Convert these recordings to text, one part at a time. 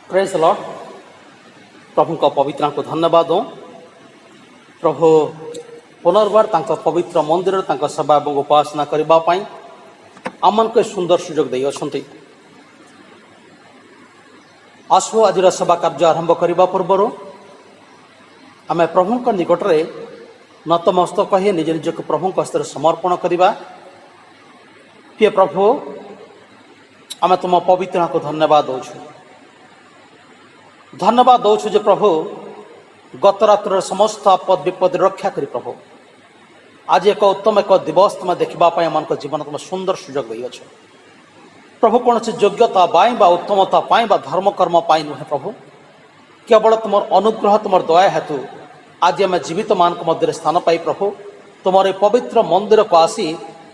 Praise Lord. प्रभु का पवित्र को धन्यवाद दूँ। प्रभु पुनर्बार तांका पवित्र मंदिर तांका सेवा और उपासना करने आम को सुंदर सुजोग दे अछंती। आसु आज सेवा कार्य आरंभ करने पूर्वर आम प्रभु निकट में नतमस्तक कही निज निज को प्रभु हस्त समर्पण करवा। हे प्रभु, आम तुम पवित्र को धन्यवाद दौर धन्यवाद दौर जे प्रभु गत रात्र समस्त आपद विपद रक्षा करी प्रभु आज एक उत्तम एक दिवस तुम देखापी आम जीवन तुम सुंदर सुजोग दे प्रभु। कौन सी योग्यता बा उत्तमता बा धर्म कर्म नुहे प्रभु, केवल तुम अनुग्रह तुम दया हेतु आज आम जीवित मान मध्य स्थान पाई प्रभु तुम पवित्र मंदिर को आसी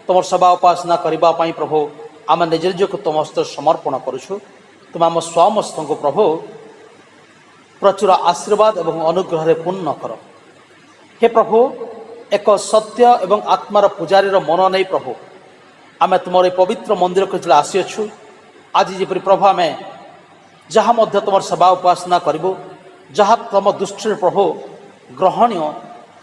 तुम सेवा उपासना करने प्रभु आम निज निज को तुम हस्त समर्पण करुछु। तुम आम समस्त को प्रभु प्रचुर आशीर्वाद एवं अनुग्रह पूर्ण कर। हे प्रभु, एक सत्य एवं आत्मार पुजारीर मन नहीं प्रभु आम तुम पवित्र मंदिर को जो आसीचु आज जपरी प्रभु आम जहाँ तुम सेवा उपासना करूँ जहाँ तुम दृष्टि प्रभु ग्रहणीय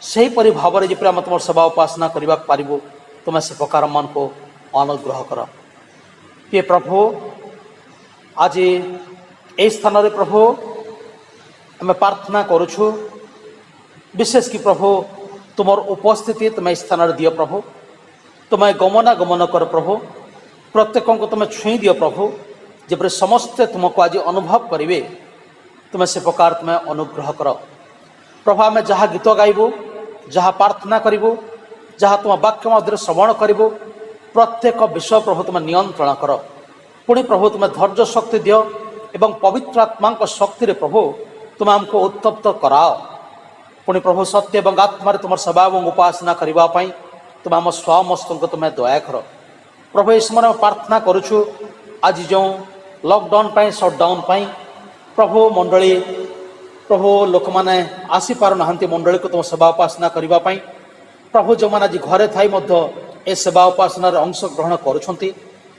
से परी भाव में जपरी आम तुम सेवा उपासना करने पारू तुम से प्रकार मन को अनुग्रह कर। हे प्रभु, आज यही स्थान में प्रभु आम प्रार्थना करुछु विशेष कि प्रभु तुम उपस्थिति तुम स्थान दियो प्रभु तुम गमनागमन कर प्रभु प्रत्येक को तुम छुई दियो प्रभु जपरी समस्ते तुमको आज अनुभव करेंगे तुम से प्रकार तुम अनुग्रह कर प्रभु। आम जहाँ गीत गाइबू जहाँ प्रार्थना करूँ जहाँ तुम वाक्य मध्य श्रवण करूँ प्रत्येक विषय प्रभु तुम नियंत्रण कर। पुणी प्रभु तुम धैर्य शक्ति दियो एवं पवित्र आत्मा शक्ति प्रभु तुम आमको उत्तप्त कराओ। पुणी प्रभु सत्य एवं आत्मा तुम सेवा और उपासना करने तुम आम समस्त को तुम दया कर प्रभु। इस समय प्रार्थना करुछु आज जो लॉकडाउन सटडाउन प्रभु मंडली प्रभु लोक मैंने आसी पार ना मंडली को तुम सेवा उपासना करने प्रभु जो मैंने आज घरे थी ए सेवा उपासना अंश ग्रहण करुँच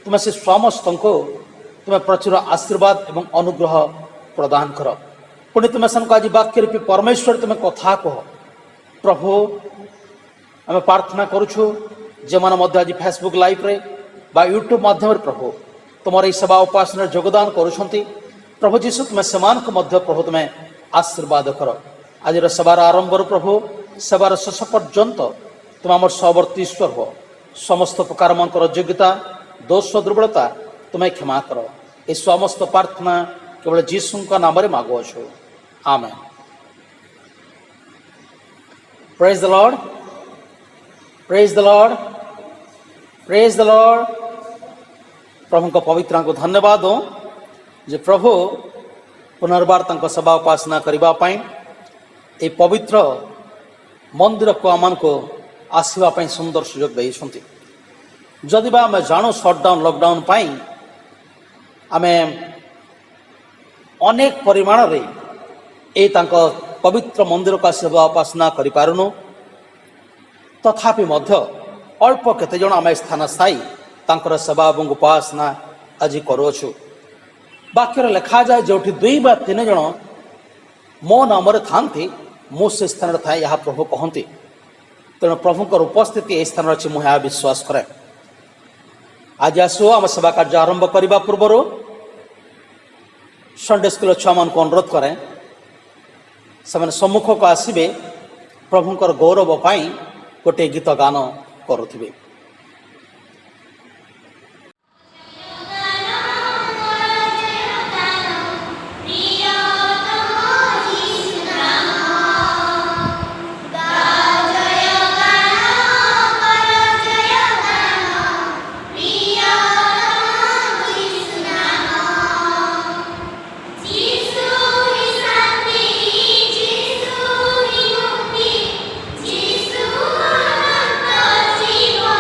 तुम से समस्त को तुम प्रचुर आशीर्वाद एवं अनुग्रह प्रदान कर। पुणी तुम से आज वाक्य रूपी परमेश्वर तुम कथा कह प्रभु। आम प्रार्थना करुछु जो मैंने आज फेसबुक लाइव रे बा यूट्यूब माध्यम प्रभु तुम ये सेवा उपासना योगदान करुँच प्रभु जीशु तुम से प्रभु तुम आशीर्वाद कर। आज सेवार आरंभ प्रभु सेवार शेष पर्यंत तुम आम सहवर्ती ईश्वर हो समस्त प्रकार मान योग्यता दोष दुर्बलता तुम्हें क्षमा कर। ये समस्त प्रार्थना केवल जीसु का नाम रे मागुअछु amen. Praise the lord, praise the lord, praise the lord. प्रभु को पवित्र को धन्यवाद दूँ जे प्रभु पुनर्बार तंक सेवा उपासना करने ये पवित्र मंदिर को आम को आसवाई सुंदर सुजोग देते। जदि बा आम जानू सटडाउन लॉकडाउन आम अनेक परिमाण रे ए पवित्र मंदिर को सेवा उपासना करि पारुनु तथापि मध्य अल्प केते जण आम स्थान स्थायी तांकर सेवा और उपासना आज करुछु। वाक्य लिखा जाए जो 2 ବା 3 जण मो नाम थांती मु से स्थान थाए यह प्रभु कहती। तेणु प्रभुकर उपस्थिति यह स्थान अच्छी मुझे विश्वास करे। आज आसो आम सेवा कार्य आरंभ करने पूर्वर संडे स्कूल छुआ मान को अनुरोध करें से सम्मुख को आसवे प्रभुकर गौरव पाई गोटे गीत गान करुथिबे। जीवा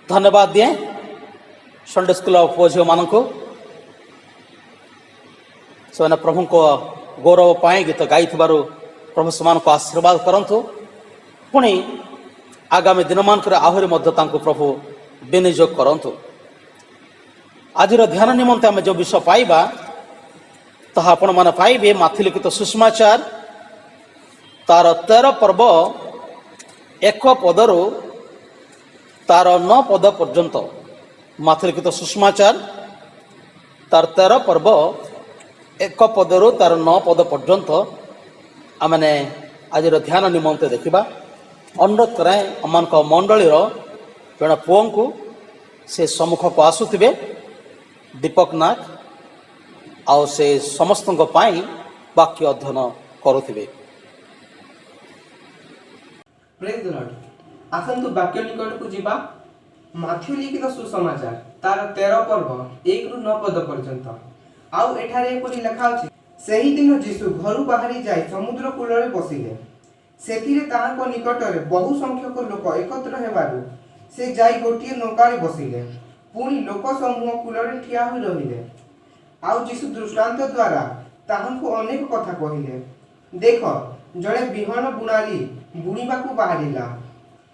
धन्यवाद दिए संडे स्कूल पुओ झील मान से प्रभु को गौरव पाए गीत गाई प्रभु से आशीर्वाद करंतु पुणी आगामी दिन मान आहरी प्रभु विनियोग करंतु। आज ध्यान निमंते आम जो विषय पाइबा ताहा आपण माने पाइबे माथि लिखित सुषमाचार तार 13 पर्व 1 पदरु तार 9 पद पर्यंत। माथि लिखित सुषमाचार तार 13 पर्व 1 पदरु तार 9 पद पर्यंत आमने आज ध्यान निमंते देखिबा। अनुरोध कराए अमान मंडलीर जड़े पुओं को से सम्मुख को आसुथिबे दीपक नाथ आउ से समस्त वाक्य अध्ययन करुथिबे। Praise the lord. आसंतु वाक्य निकट को जीवा। माथ्यू लिखित सुसमाचार तार 13 पर्व 1 रु 9 पद पर्यंत। आउ एठारे एपरि लेखा अछि, सेही दिन यीशु घरु बाहरी जाय समुद्र कूलरे बसिले। सेथिरे ताहाको निकटरे बहु संख्यक लोक एकत्र हेबारु से जाई गोटिए नौकारे बसिले। पुणी लोक समूह कूलरे ठिया होई रहिले। आउ यीशु दृष्टांत द्वारा ताहाको अनेक कथा कहिले। देख, जड़े बिहन बुणाली बुणीबाकू बाहरिला।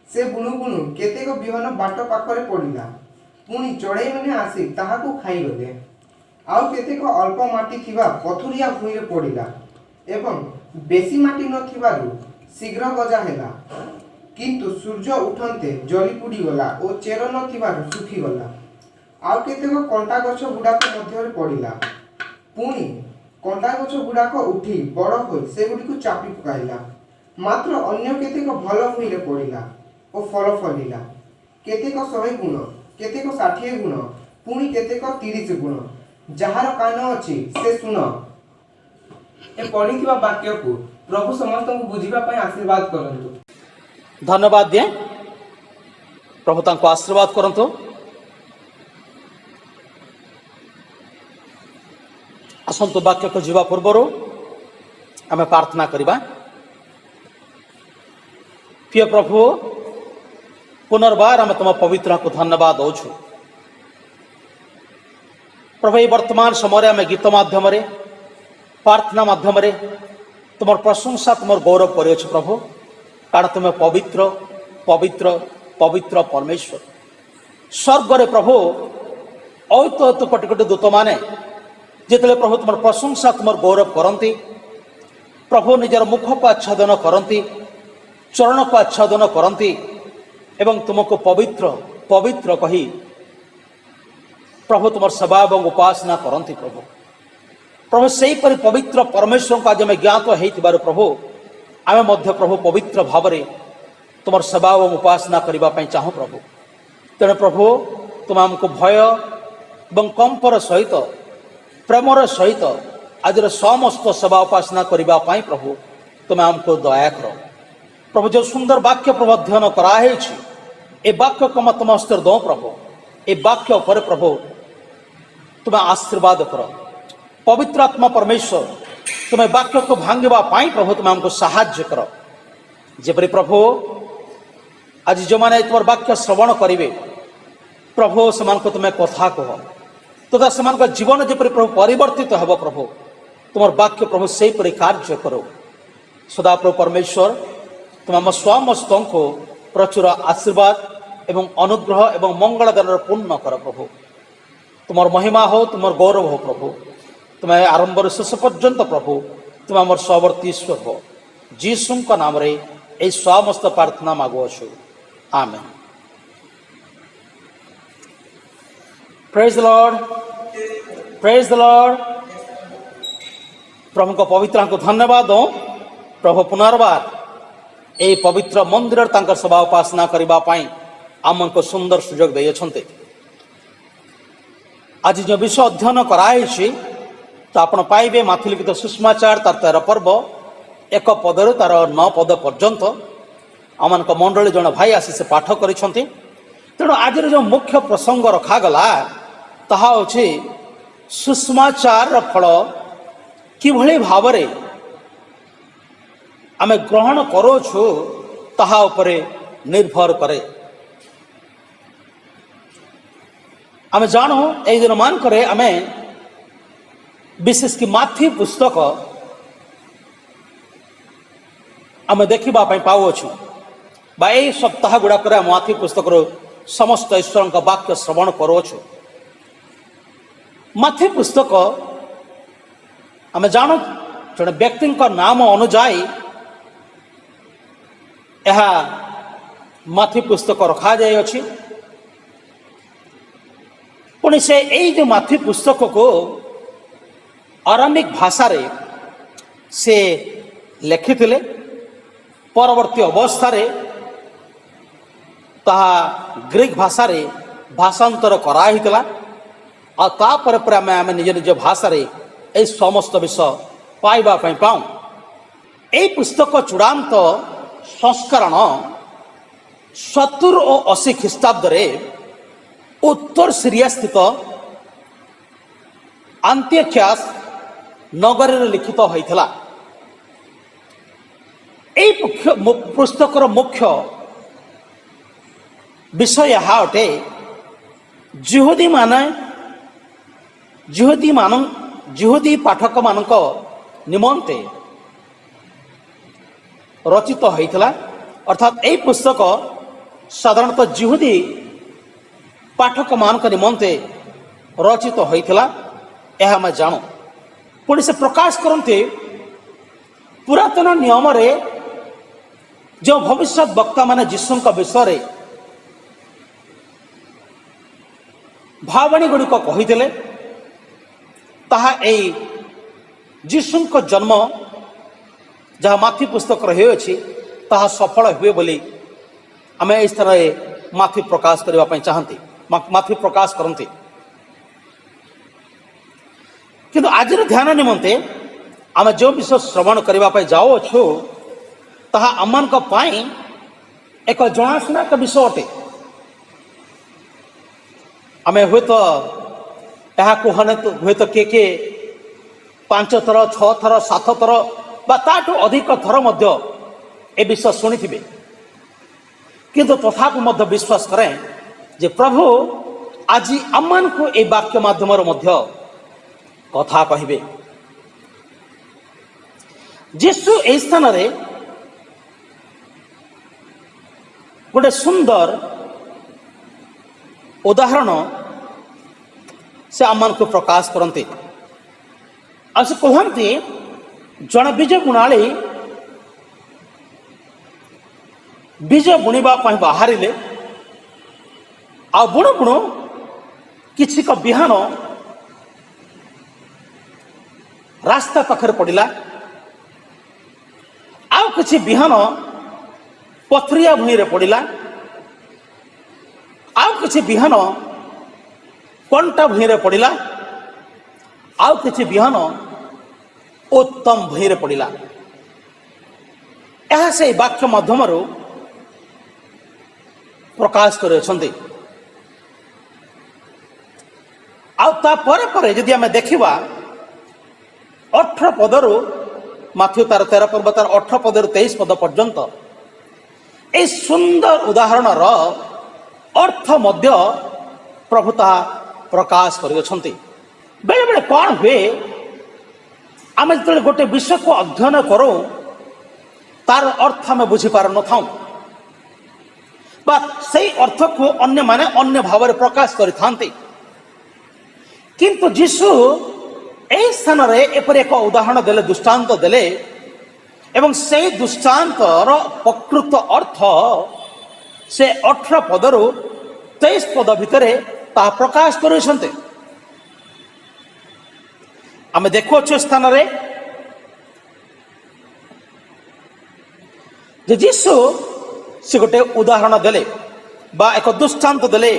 से बुणु बुणु केतेक बिहन बाट पाखरे पड़िला। पुणी चढ़ई माने आसी ताहाको खाइगले। आउ केतेक अल्प माटी थिबा पथुरिया भूइरे पड़िला एवं बेसी माटी न थिबारु शीघ्र गजा हेला। किंतु सूर्य उठंते जली पुड़ी गला और चेर न थिबारु सुखी गला। आउ केतेक कंटा गछ गुडाक मध्यरे पड़िला। पुणी कंटा गछ गुडाक उठी बड़ होई सेगुडी चापी पकाइला। मात्र अन्य केतेक भल भूइले पड़िला और फल फलिला। केतेक 100 गुण, केतेक 60 गुण, पुणी केतेक 30 गुण। जहार कान अछि से सुन। ए पढ़िथिबा वाक्य को प्रभु समस्त को बुझिबा पय आशीर्वाद करंतु। धन्यवाद दिए प्रभु तांको आशीर्वाद करंतु। असंतु वाक्य को जीवा पूर्वर आम प्रार्थना करिबा। प्रिय प्रभु, पुनर्बार आम तुम पवित्र को धन्यवाद दौछु। प्रभु ये वर्तमान समय आम गीत माध्यम प्रार्थना माध्यम तुम प्रशंसा तुम गौरव कर प्रभु, कारण तुम्हें पवित्र पवित्र पवित्र परमेश्वर। स्वर्ग रे प्रभु औत औत कोटि कोटि दूत माने जिते प्रभु तुम प्रशंसा तुम गौरव करती, प्रभु निजर मुख को आच्छादन करती, चरण को आच्छादन करती एवं तुमको पवित्र पवित्र कही प्रभु तुम सेवा और उपासना करती। प्रभु प्रभु से परि पवित्र परमेश्वर को आज आम ज्ञात हो प्रभु आम मध्य प्रभु पवित्र भाव तुम सेवा और उपासना करने चाहूँ प्रभु। तेणु प्रभु तुम आमको भय और कंपर सहित प्रेमर सहित आज समस्त सेवा उपासना करने प्रभु तुम आमको दया कर प्रभु। जो सुंदर वाक्य प्रभु अध्ययन कराई ए वाक्य को मत हस्ते दो प्रभु। ए वाक्य पर प्रभु तुम आशीर्वाद कर। पवित्र आत्मा परमेश्वर तुम्हें वाक्य को भांगवा प्रभु तुम आमको साहाय्य कर। जेपरि प्रभु आज जो मैंने तुम वाक्य श्रवण करेंगे प्रभु से तुम्हें कथा कह तथा से जीवन जेपरि प्रभु परिवर्तित हो प्रभु तुम वाक्य प्रभु से परि कार्य करो। सदा प्रभु परमेश्वर तुम आम समस्त को प्रचुर आशीर्वाद एवं अनुग्रह एवं मंगल दान पूर्ण कर प्रभु। तुम महिमा हो तुम गौरव हो प्रभु। तुम्हें आरंभ शेष पर्यंत प्रभु तुम आम स्वर्ती ईश्वर हो। जीसु नाम रे ए समस्त प्रार्थना मागुअछु, amen. Praise the lord, praise the lord. प्रभु को पवित्र को धन्यवाद दो। प्रभु पुनर्बार ए पवित्र मंदिर तांकर सभा उपासना करने आमको सुंदर सुजोग दे। आज जो विषय अध्ययन कराई तो आप पाइबे माथि लिखित सुषमाचार तार 13 पर्व 1 पदरु तार 9 पद पर्यंत। आम मंडली जन भाई आसी से पाठ कर। तेणु आज जो मुख्य प्रसंग रखागला ताहा होछि सुषमाचार फल किभଳି भावरे आमे ग्रहण करोछु ताहा उपरे निर्भर करे। आम जानू यही दिन मानक आम विशेष कि माथी पुस्तक आम देखा पाऊँ बा यही सप्ताह गुड़ाक माथी पुस्तक समस्त ईश्वर का वाक्य श्रवण करुछु। माथी पुस्तक आम जानू जड़े व्यक्ति नाम अनुजाई यह माथी पुस्तक रखा जाए पुणी से यही जो माथी पुस्तक को आरामिक भाषा रे से लिखि परवर्ती अवस्था रे ताहा ग्रीक भाषा रे भाषांतर कराइला और तापर पर आम निज निज भाषा रे ए समस्त विषय पाइबा पाऊँ। यही पुस्तक चूड़ांत संस्करण 70 और 80 ख्रीष्टाब्द रे उत्तर सीरिया स्थित आंतियोखियास नगर में लिखित होता। पुस्तकर मुख्य विषय यह अटे जिहुदी पाठक मानक निमंते रचित होता। अर्थात यही पुस्तक साधारणतः जिहुदी पाठक मानक निमंते रचित होता यह आम जानू। पुणी से प्रकाश करते पुरातन नियम रे जो भविष्य वक्ता माने जीशु विषय भावनी गुड़िक कही ताहा एई जीशु जन्म जहाँ माथी पुस्तक रही ताहा सफल हुए बोली आम इस तरह माथी प्रकाश करने चाहती माथी प्रकाश करते। किंतु आज ध्यान निमंते आम जो विषय श्रवण करने जाऊँ ताहा आम एक जनाशुना विषय अटे। आम हे तो यह हे तो किए 5 थर 6 थर 7 थर ताठू अधिक थर मध्य ए विषय शुणी थे किंतु तथापि मध्य विश्वास करें जे प्रभु आज आम को ए वाक्य माध्यम मध्य कथा कहिबे। जीशु ए स्थान रे गोटे सुंदर उदाहरण से आम को प्रकाश करते। से कहते जड़े बीज बुणाली बीज बुणवा बाहर आ बुणु बुणु किसी का बिहान रास्ता पाखर पड़ा आउ किसी बिहान पथरिया भूमि पड़ा आउ किसी बिहान कंटा भूमि पड़ा आउ किसी बिहान उत्तम भूमि पड़ा। यह से वाक्य माध्यम प्रकाश कर जदि आम देखा 18 पदरु माथ्यू तार 13 पर्व तार 18 पदरु 23 पद पर्यंत ए सुंदर उदाहरण अर्थ मध्य प्रभु ताहा प्रकाश कर। बेले बेले कौन हुए आम जो गोटे विषय को अध्ययन करूँ तार अर्थ आम बुझीपार न था से अर्थ को अन्य माने अन्य भाव में प्रकाश करिथांती। किंतु जीशु ए स्थान रे एपर एक उदाहरण देले दृष्टांत देले एवं से दृष्टांतर प्रकृत अर्थ से 18 पदरु 23 पद भितरे ता प्रकाश करिसंते। आमे देखुछु स्थान रे जे जीशु से गोटे उदाहरण देले बा एक दृष्टांत देले।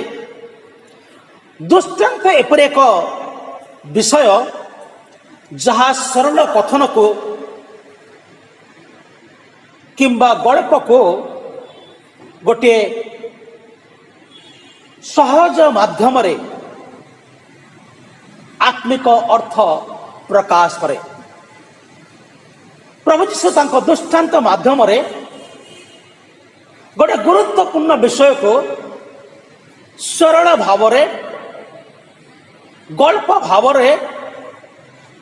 दृष्टांत एपर एक विषय जहाँ सरल कथन को किंबा गल्प को गोटे सहज माध्यम रे आत्मिक अर्थ प्रकाश करे। प्रभु जीशु तांको दृष्टांत माध्यम रे गोटे गुरुत्वपूर्ण विषय को सरल भाव रे ଗଳ୍ପ ଭାବରେ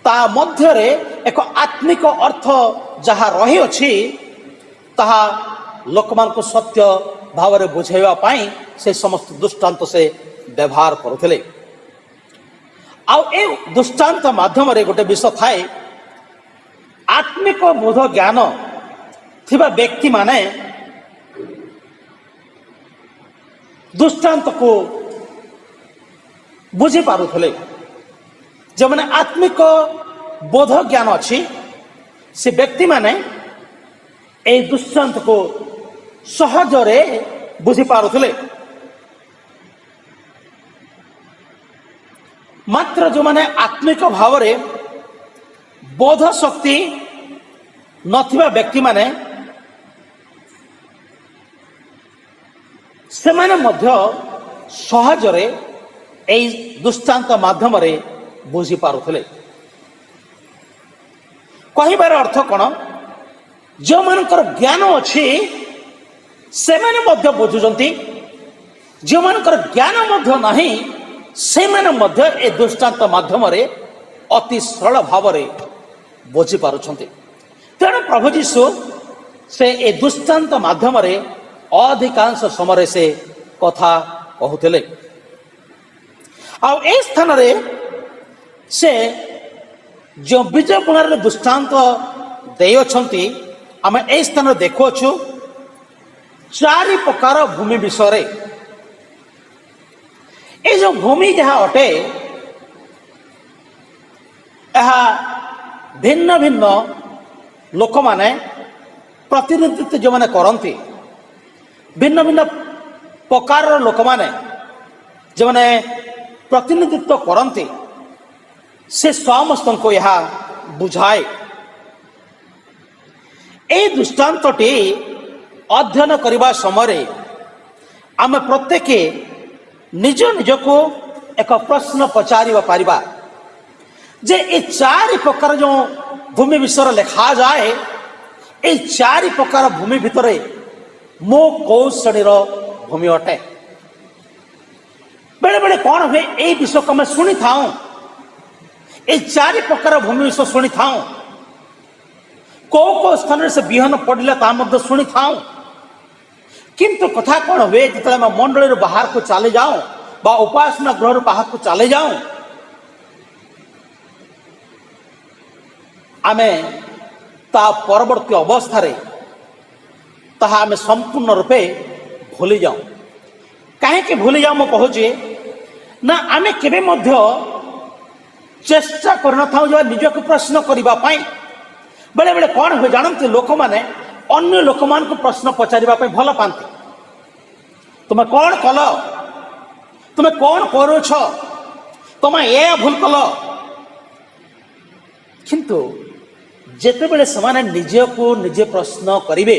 ତା ମଧ୍ୟରେ ଏକ ଆତ୍ମିକ ଅର୍ଥ ଯାହା ରହିଅଛି ତାହା ଲୋକମାନଙ୍କୁ ସତ୍ୟ ଭାବରେ ବୁଝାଇବା ପାଇଁ ସେ ସମସ୍ତ ଦୃଷ୍ଟାନ୍ତ ସେ ବ୍ୟବହାର କରୁଥିଲେ। ଆଉ ଏ ଦୃଷ୍ଟାନ୍ତ ମାଧ୍ୟମରେ ଗୋଟେ ବିଷୟ ଥାଏ, ଆତ୍ମିକ ବୋଧ ଜ୍ଞାନ ଥିବା ବ୍ୟକ୍ତିମାନେ ଦୃଷ୍ଟାନ୍ତକୁ ବୁଝିପାରୁଥିଲେ। ଯେଉଁମାନେ ଆତ୍ମିକ ବୋଧ ଜ୍ଞାନ ଅଛି ସେ ବ୍ୟକ୍ତିମାନେ ଏହି ଦୃଷ୍ଟାନ୍ତକୁ ସହଜରେ ବୁଝିପାରୁଥିଲେ। ମାତ୍ର ଯେଉଁମାନେ ଆତ୍ମିକ ଭାବରେ ବୋଧ ଶକ୍ତି ନଥିବା ବ୍ୟକ୍ତିମାନେ ସେମାନେ ମଧ୍ୟ ସହଜରେ ଏହି ଦୃଷ୍ଟାନ୍ତ ମାଧ୍ୟମରେ ବୁଝିପାରୁଥିଲେ। କହିବାର ଅର୍ଥ କ'ଣ? ଯେଉଁମାନଙ୍କର ଜ୍ଞାନ ଅଛି ସେମାନେ ମଧ୍ୟ ବୁଝୁଛନ୍ତି, ଯେଉଁମାନଙ୍କର ଜ୍ଞାନ ମଧ୍ୟ ନାହିଁ ସେମାନେ ମଧ୍ୟ ଏ ଦୃଷ୍ଟାନ୍ତ ମାଧ୍ୟମରେ ଅତି ସରଳ ଭାବରେ ବୁଝିପାରୁଛନ୍ତି। ତେଣୁ ପ୍ରଭୁ ଯୀଶୁ ସେ ଏ ଦୃଷ୍ଟାନ୍ତ ମାଧ୍ୟମରେ ଅଧିକାଂଶ ସମୟରେ ସେ କଥା କହୁଥିଲେ। ଆଉ ଏହି ସ୍ଥାନରେ ସେ ଯେଉଁ ବିଜୟ ଗୁଣର ଦୃଷ୍ଟାନ୍ତ ଦେଇଅଛନ୍ତି ଆମେ ଏହି ସ୍ଥାନରେ ଦେଖୁଅଛୁ ଚାରି ପ୍ରକାର ଭୂମି ବିଷୟରେ। ଏ ଯେଉଁ ଭୂମି ଯାହା ଅଟେ ଏହା ଭିନ୍ନ ଭିନ୍ନ ଲୋକମାନେ ପ୍ରତିନିଧିତ୍ୱ ଯେଉଁମାନେ କରନ୍ତି, ଭିନ୍ନ ଭିନ୍ନ ପ୍ରକାରର ଲୋକମାନେ ଯେଉଁମାନେ ପ୍ରତିନିଧିତ୍ୱ କରନ୍ତି ସେ ସମସ୍ତଙ୍କୁ ଏହା ବୁଝାଏ। ଏହି ଦୃଷ୍ଟାନ୍ତଟି ଅଧ୍ୟୟନ କରିବା ସମୟରେ ଆମେ ପ୍ରତ୍ୟେକ ନିଜ ନିଜକୁ ଏକ ପ୍ରଶ୍ନ ପଚାରିବା ପାରିବା ଯେ ଏ ଚାରି ପ୍ରକାର ଯେଉଁ ଭୂମି ବିଷୟରେ ଲେଖାଯାଏ এই ଚାରି ପ୍ରକାର ଭୂମି ଭିତରେ ମୁଁ କୋଉ ଶ୍ରେଣୀର ଭୂମି ଅଟେ? ବେଳେବେଳେ କ'ଣ ହୁଏ ଏଇ ବିଷୟକୁ ଆମେ ଶୁଣିଥାଉ, এই ଚାରି ପ୍ରକାର ଭୂମି ବିଷୟ ଶୁଣିଥାଉ, କୋଉ କୋଉ ସ୍ଥାନରେ ସେ ବିହନ ପଡ଼ିଲା ତାହା ମଧ୍ୟ ଶୁଣିଥାଉ। କିନ୍ତୁ କଥା କ'ଣ ହୁଏ ଯେତେବେଳେ ଆମେ ମଣ୍ଡଳୀରୁ ବାହାରକୁ ଚାଲି ଯାଉ ବା ଉପାସନା ଗୃହରୁ ବାହାରକୁ ଚାଲି ଯାଉ ଆମେ ତା ପରବର୍ତ୍ତୀ ଅବସ୍ଥାରେ ତାହା ଆମେ ସମ୍ପୂର୍ଣ୍ଣ ରୂପେ ଭୁଲି ଯାଉ। କାହିଁକି ଭୁଲି ଯାଉ ମୁଁ କହୁଛି ନା ଆମେ କେବେ ମଧ୍ୟ ଚେଷ୍ଟା କରିନଥାଉ ଯେ ନିଜକୁ ପ୍ରଶ୍ନ କରିବା ପାଇଁ। ବେଳେବେଳେ କ'ଣ ହୁଏ ଜାଣନ୍ତି, ଲୋକମାନେ ଅନ୍ୟ ଲୋକମାନଙ୍କୁ ପ୍ରଶ୍ନ ପଚାରିବା ପାଇଁ ଭଲ ପାଆନ୍ତି। ତୁମେ କ'ଣ କଲ, ତୁମେ କ'ଣ କରୁଛ, ତୁମେ ଏ ଭୁଲ କଲ। କିନ୍ତୁ ଯେତେବେଳେ ସେମାନେ ନିଜକୁ ନିଜେ ପ୍ରଶ୍ନ କରିବେ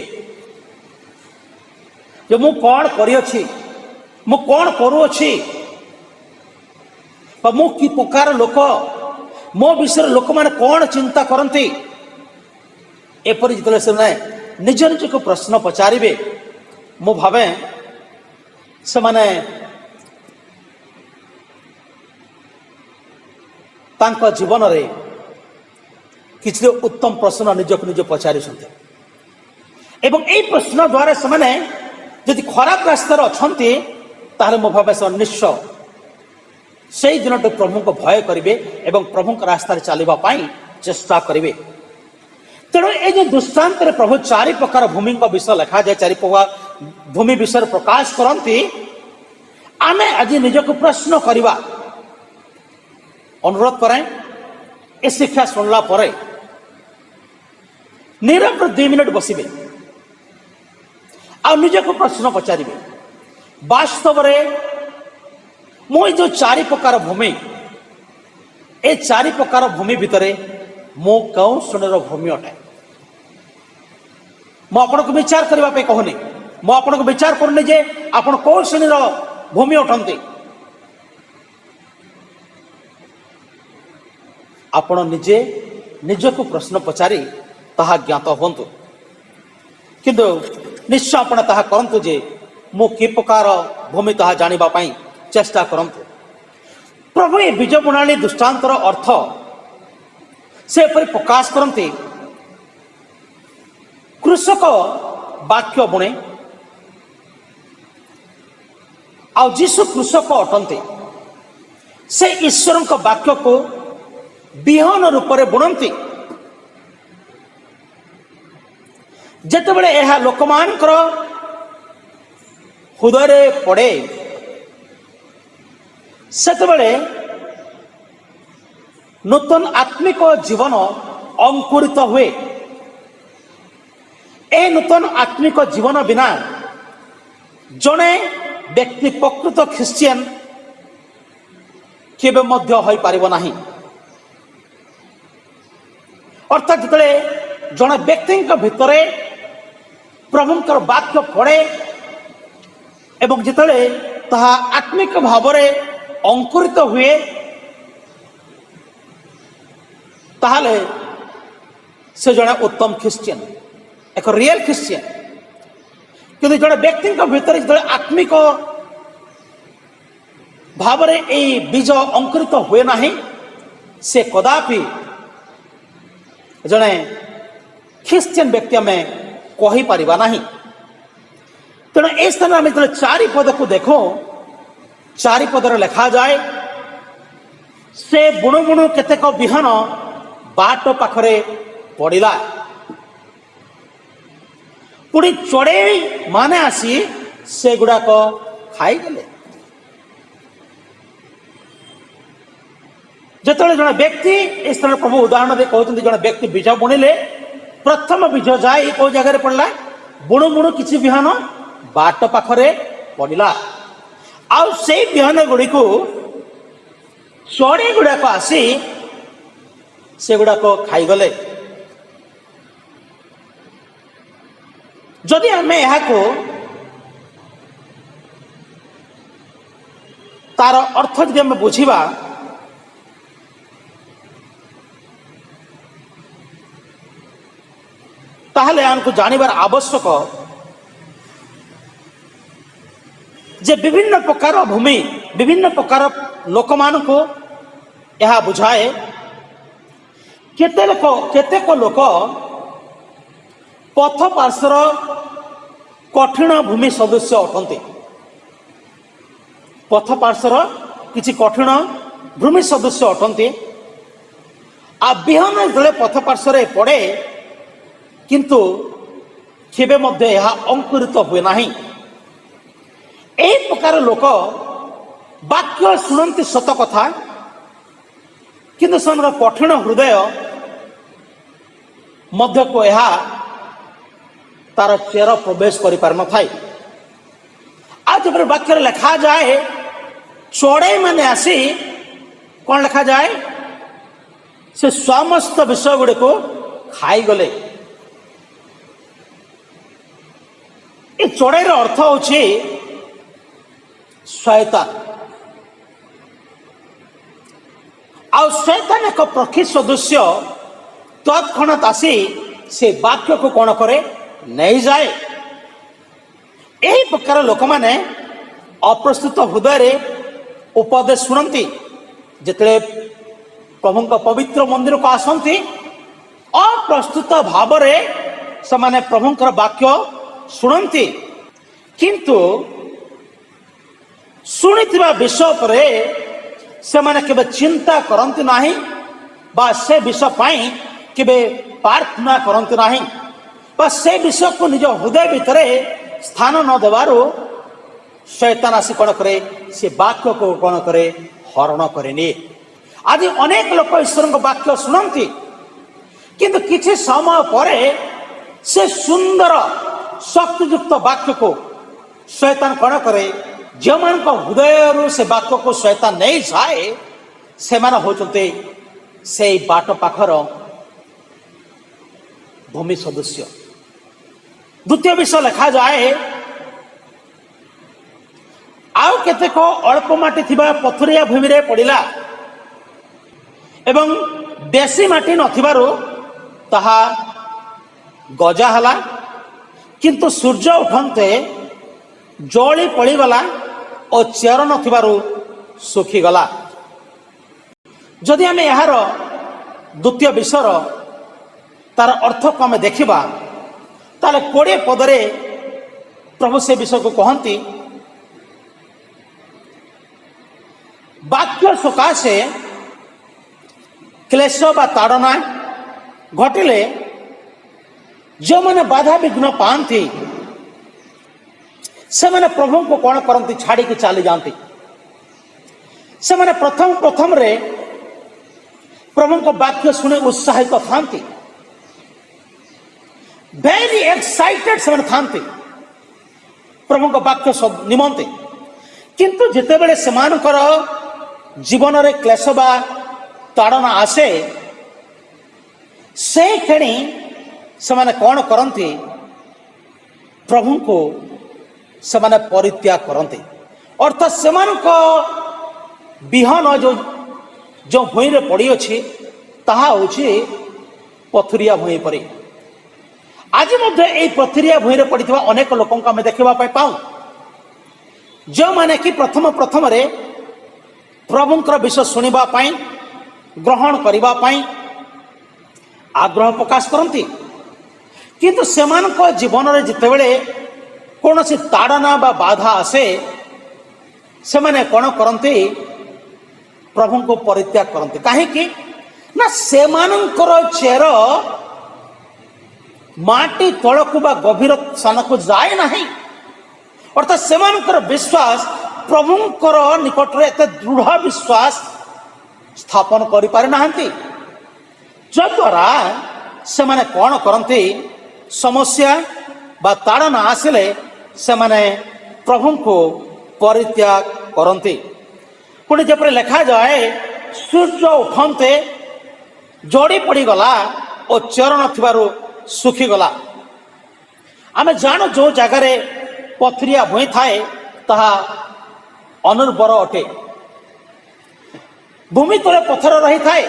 ଯେ ମୁଁ କ'ଣ କରିଅଛି, ମୁଁ କ'ଣ କରୁଅଛି, ବା ମୁଁ କି ପ୍ରକାର ଲୋକ, ମୋ ବିଷୟରେ ଲୋକମାନେ କ'ଣ ଚିନ୍ତା କରନ୍ତି, ଏପରି ଯେତେବେଳେ ସେମାନେ ନିଜ ନିଜକୁ ପ୍ରଶ୍ନ ପଚାରିବେ ମୁଁ ଭାବେ ସେମାନେ ତାଙ୍କ ଜୀବନରେ କିଛି ଉତ୍ତମ ପ୍ରଶ୍ନ ନିଜକୁ ନିଜ ପଚାରିଛନ୍ତି ଏବଂ ଏହି ପ୍ରଶ୍ନ ଦ୍ୱାରା ସେମାନେ ଯଦି ଖରାପ ରାସ୍ତାରେ ଅଛନ୍ତି ତାହେଲେ ମୁଁ ଭାବେ ସେମାନେ ନିଶ୍ଚୟ ସେଇ ଦିନଠୁ ପ୍ରଭୁଙ୍କୁ ଭୟ କରିବେ ଏବଂ ପ୍ରଭୁଙ୍କ ରାସ୍ତାରେ ଚାଲିବା ପାଇଁ ଚେଷ୍ଟା କରିବେ। ତେଣୁ এই যে ଦୃଷ୍ଟାନ୍ତରେ ପ୍ରଭୁ ଚାରି ପ୍ରକାର ଭୂମିଙ୍କ ବିଷୟ ଲେଖାଯାଏ, ଚାରି ପ୍ରକାର ଭୂମି ବିଷୟରେ ପ୍ରକାଶ କରନ୍ତି। ଆମେ ଆଜି ନିଜକୁ ପ୍ରଶ୍ନ କରିବା, ଅନୁରୋଧ କରେ ଏ ଶିକ୍ଷା ଶୁଣିଲା ପରେ ନିରବରେ 2 ମିନିଟ୍ ବସିବେ ଆଉ ନିଜକୁ ପ୍ରଶ୍ନ ପଚାରିବେ ବାସ୍ତବରେ ମୁଁ এই ଯେଉଁ ଚାରି ପ୍ରକାର ଭୂମି, ଏ ଚାରି ପ୍ରକାର ଭୂମି ଭିତରେ ମୁଁ କେଉଁ ଶ୍ରେଣୀର ଭୂମି ଅଟେ? ମୁଁ ଆପଣଙ୍କୁ ବିଚାର କରିବା ପାଇଁ କହୁନି, ମୁଁ ଆପଣଙ୍କୁ ବିଚାର କରୁନି ଯେ ଆପଣ କେଉଁ ଶ୍ରେଣୀର ଭୂମି ଅଟନ୍ତି। ଆପଣ ନିଜେ ନିଜକୁ ପ୍ରଶ୍ନ ପଚାରି ତାହା ଜ୍ଞାତ ହୁଅନ୍ତୁ। କିନ୍ତୁ ନିଶ୍ଚୟ ଆପଣ ତାହା କରନ୍ତୁ ଯେ ମୁଁ କି ପ୍ରକାର ଭୂମି ତାହା ଜାଣିବା ପାଇଁ ଚେଷ୍ଟା କରନ୍ତୁ। प्रभु ये बीज बुणाणी दृष्टांतर अर्थ से प्रकाश करते कृषक वाक्य बुणे आ जीशु कृषक अटंते से ईश्वर वाक्य को विहन रूप में बुणती जिते बड़े यह लोक मान हृदय पड़े सेतबेले नूतन आत्मिक जीवन अंकुरित हुए। ए नूतन आत्मिक जीवन बिना जड़े व्यक्ति प्रकृत ख्रिस्टियन केबे मध्य होई पारिबो नाही। अर्थात जितले जड़े व्यक्ति भितरे प्रभुंकर वाक्य पड़े एवं जितले ताहा आत्मिक भाव अंकुरित हुए ताहले से जड़े उत्तम ख्रिस्टियन एक रियल ख्रिस्टियन। किंतु जड़े व्यक्ति भीतर जो आत्मिक भाव बीज अंकुरित हुए ना से कदापि जड़े ख्रिस्टियन व्यक्ति आम कहीपर ना। तेणु ए स्थान में जो चारिपद को देखो चारिपदर लिखा जाए से बुणु बुणु केतेक विहन बाट पाखरे पड़िला पुणी चढ़ई माने आसी से गुड़ाक खाईगले। जिते जड़े व्यक्ति इस तरह प्रभु उदाहरण दे कहते जड़े व्यक्ति बीज बुणिले प्रथम बीज जाए कौ जगह पड़ला बुणु बुणु किसी विहन बाट पाखरे पड़िला आउ से विहन गुड़ी को चढ़ई गुड़ाक आसी से गुड़ाक खाईगले। जदि आम यहाँ तार अर्थ जदि आम बुझा ताहले हमको जानिबार आवश्यक जे विभिन्न प्रकार भूमि विभिन्न प्रकार लोक मान को यह बुझाए केतेक लोक पथ पार्श्वर कठिन भूमि सदृश अटंती पथ पार्श्वर किसी कठिन भूमि सदृश अटंती आ विहन जो पथ पार्श्वर पड़े किंतु केबे मध्य यह अंकुरित हुए नहीं। एही प्रकार लोक वाक्य शुणती सत कथा किंतु से कठिन हृदय मध्य को यह तार चेर प्रवेश कर पार न थाए। आज जब वाक्य लिखा जाए चढ़ई माने आसी कौन लिखा जाए से समस्त विषय गुड़ी को खाईगले। ये चढ़ईर अर्थ होछि शैतान आ शैतान एक प्रकृति सदृश्य तत्क्षणात आसी से वाक्य को कौन करे नहीं जाए। यही प्रकार लोक मैंने अप्रस्तुत हृदय उपदेश शुणती जिते प्रभु पवित्र मंदिर को आसती अप्रस्तुत भाव से माने प्रभुंकर वाक्य शुणती किंतु शुणिथिबा विषय पर से माने केबे चिंता करती नाही बा से विषय पाई केबे प्रार्थना करती नाही बा से विषय को निज हृदय भितर स्थान न देवारो शैतान आसी कौन करे से वाक्य को कौन करे हरण करे। आदि अनेक लोक ईश्वर वाक्य शुणती किंतु किसी समय पर से सुंदर शक्तियुक्त वाक्य को शैतान कौन करे जो मान हृदय से वाक्य को शैतान नहीं जाए से होते से बाट पाखर भूमि सदृश्य। द्वितीय विषय लिखा जाए आउ केतेक अल्प माटी थिबा पथुरिया भूमि रे पड़िला एवं बेसी माटी नथिबारु ताहा गजा हला किंतु सूर्य उठंते जली पड़ीगला और चेर नथिबारु सुखी गला। जदि आम यार द्वितीय विषयर तार अर्थ को आम देखा ताले 20 पदरे प्रभु से विषय को कहती वाक्य सकाशे क्लेश बा ताड़ना घटिले जो मैंने बाधा विघ्न पाती से मैंने प्रभु को कौन करती छाड़ी की चली जाती से मैंने प्रथम रे प्रभु को वाक्य शुणी उत्साहित थांती वेरी एक्साइटेड से थांती प्रभु को वाक्य निमंते किंतु जितेबले से जीवन रे क्लेश बा ताड़ना आसे से क्षणी से माने कौन करती प्रभु को से माने परित्याग करते अर्थात से विहन जो जो भूई रे पड़ी अच्छी ताहा होछि पथुरिया भूई परी आज मध्य पथुरिया भूई रे पड़ी अनेक लोक आम देखा पाऊँ जो माने कि प्रथम रे प्रभुंकर विषय शुणा ग्रहण करने आग्रह प्रकाश करती किंतु सेमानक जीवन रे जितेबले कौन सी ताड़ना बा बाधा आसे से माने कौन करते प्रभु को परित्याग करते कहीं ना सेमानकर चेर माटी तलकू बा गभीर स्थान को जाए ना अर्थात सेमानकर विश्वास प्रभुंकर निकट रे एते दृढ़ विश्वास स्थापन करि पारे नाहंती जद्वारा से माने कौन करते समस्या बा ताड़ना आसिले से माने प्रभु को परित्याग करते पुणी जपरे लिखा जाए सूर्य उठंते जोड़ी पड़ी गला और चरण थिबारु सुखी गला आमे जानो जो जगार पथरिया भूई थाए ताहा अनुर्वर अटे भूमि तले पथर रही थाए